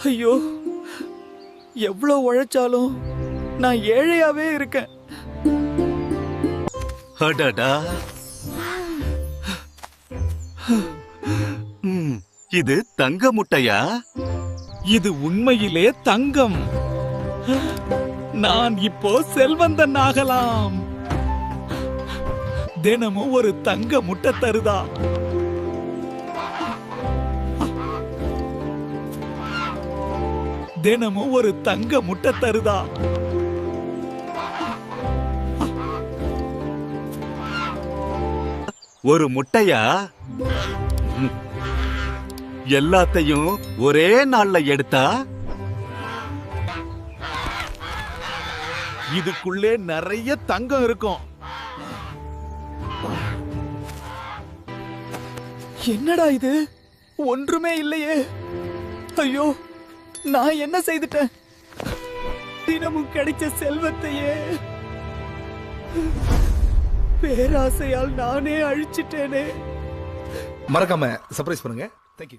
ஐயோ, எவ்வளவு உழைச்சாலும் நான் ஏழையாவே இருக்கேன். அடடா. இது தங்க முட்டையா? இது உண்மையிலே தங்கம். நான் இப்போ செல்வந்தன் ஆகலாம். தினமும் ஒரு தங்க முட்டை தருதா? தினமும் ஒரு தங்க முட்டை தருதா? ஒரு முட்டையா? எல்லாத்தையும் ஒரே நாள்ல எடுத்தா? இதுக்குள்ளே நிறைய தங்கம் இருக்கும். என்னடா இது? ஒன்றுமே இல்லையே. ஐயோ, நான் என்ன செய்துட்டேன்? தினமும் கிடைச்ச செல்வத்தையே பேராசையால் நானே அழிச்சிட்டேனே. மறக்காம சர்ப்ரைஸ் பண்ணுங்க. தேங்க்யூ.